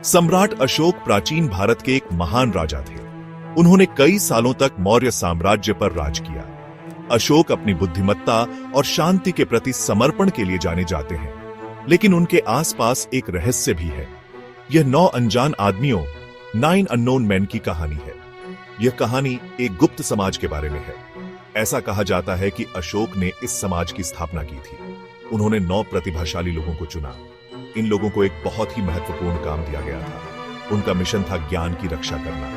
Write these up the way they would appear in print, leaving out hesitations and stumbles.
सम्राट अशोक प्राचीन भारत के एक महान राजा थे। उन्होंने कई सालों तक मौर्य साम्राज्य पर राज किया। अशोक अपनी बुद्धिमत्ता और शांति के प्रति समर्पण के लिए जाने जाते हैं, लेकिन उनके आसपास एक रहस्य भी है। यह 9 अनजान आदमियों 9 अननोन मैन की कहानी है। यह कहानी एक गुप्त समाज के बारे में है। ऐसा कहा जाता है कि अशोक ने इस समाज की स्थापना की थी। उन्होंने 9 प्रतिभाशाली लोगों को चुना। इन लोगों को एक बहुत ही महत्वपूर्ण काम दिया गया था। उनका मिशन था ज्ञान की रक्षा करना।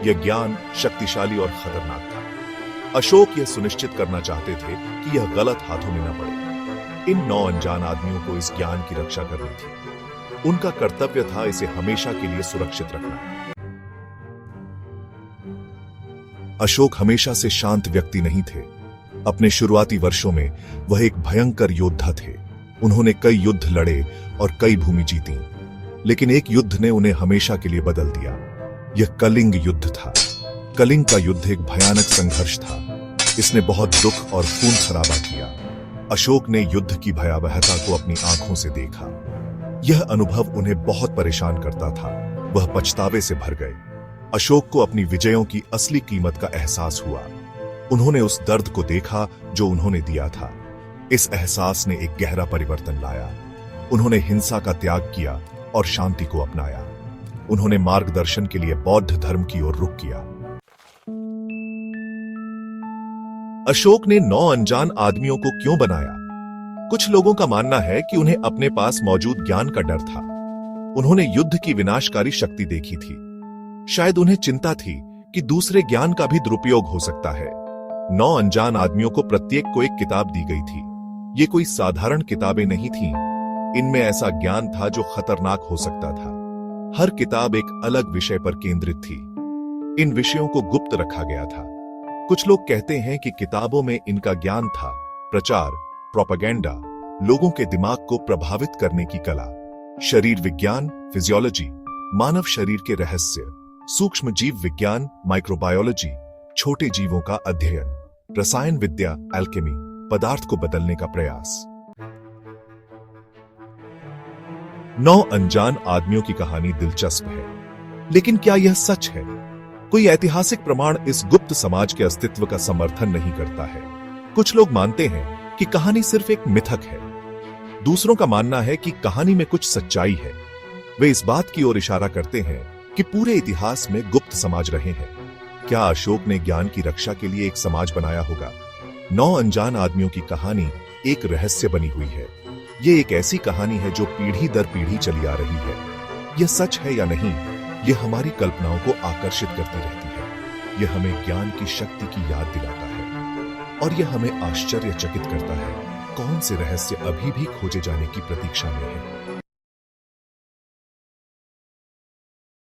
यह ज्ञान शक्तिशाली और खतरनाक था। अशोक यह सुनिश्चित करना चाहते थे कि यह गलत हाथों में न पड़े। इन 9 अनजान आदमियों को इस ज्ञान की रक्षा करनी थी। उनका कर्तव्य था इसे हमेशा के लिए सुरक्षित रखना। अशोक हमेशा से शांत व्यक्ति नहीं थे। अपने शुरुआती वर्षों में वह एक भयंकर योद्धा थे। उन्होंने कई युद्ध लड़े और कई भूमि जीती, लेकिन एक युद्ध ने उन्हें हमेशा के लिए बदल दिया। यह कलिंग युद्ध था। कलिंग का युद्ध एक भयानक संघर्ष था। इसने बहुत दुख और खून खराबा किया। अशोक ने युद्ध की भयावहता को अपनी आंखों से देखा। यह अनुभव उन्हें बहुत परेशान करता था। वह पछतावे से भर गए। अशोक को अपनी विजयों की असली कीमत का एहसास हुआ। उन्होंने उस दर्द को देखा जो उन्होंने दिया था। इस एहसास ने एक गहरा परिवर्तन लाया। उन्होंने हिंसा का त्याग किया और शांति को अपनाया। उन्होंने मार्गदर्शन के लिए बौद्ध धर्म की ओर रुख किया। अशोक ने 9 अनजान आदमियों को क्यों बनाया? कुछ लोगों का मानना है कि उन्हें अपने पास मौजूद ज्ञान का डर था। उन्होंने युद्ध की विनाशकारी शक्ति देखी थी। शायद उन्हें चिंता थी कि दूसरे ज्ञान का भी दुरुपयोग हो सकता है। 9 अनजान आदमियों को प्रत्येक को एक किताब दी गई थी। ये कोई साधारण किताबें नहीं थीं। इनमें ऐसा ज्ञान था जो खतरनाक हो सकता था। हर किताब एक अलग विषय पर केंद्रित थी। इन विषयों को गुप्त रखा गया था। कुछ लोग कहते हैं कि किताबों में इनका ज्ञान था प्रचार, प्रोपेगेंडा, लोगों के दिमाग को प्रभावित करने की कला, शरीर विज्ञान, फिजियोलॉजी, मानव शरीर के रहस्य, सूक्ष्म जीव विज्ञान, माइक्रोबायोलॉजी, छोटे जीवों का अध्ययन, रसायन विद्या, एल्केमी, पदार्थ को बदलने का प्रयास। 9 अनजान आदमियों की कहानी दिलचस्प है, लेकिन क्या यह सच है? कोई ऐतिहासिक प्रमाण इस गुप्त समाज के अस्तित्व का समर्थन नहीं करता है। कुछ लोग मानते हैं कि कहानी सिर्फ एक मिथक है। दूसरों का मानना है कि कहानी में कुछ सच्चाई है। वे इस बात की ओर इशारा करते हैं कि पूरे इतिहास में गुप्त समाज रहे हैं। क्या अशोक ने ज्ञान की रक्षा के लिए एक समाज बनाया होगा? 9 अनजान आदमियों की कहानी एक रहस्य बनी हुई है। ये एक ऐसी कहानी है जो पीढ़ी दर पीढ़ी चली आ रही है। यह सच है या नहीं, यह हमारी कल्पनाओं को आकर्षित करती रहती है। यह हमें ज्ञान की शक्ति की याद दिलाता है और यह हमें आश्चर्यचकित करता है। कौन से रहस्य अभी भी खोजे जाने की प्रतीक्षा में है?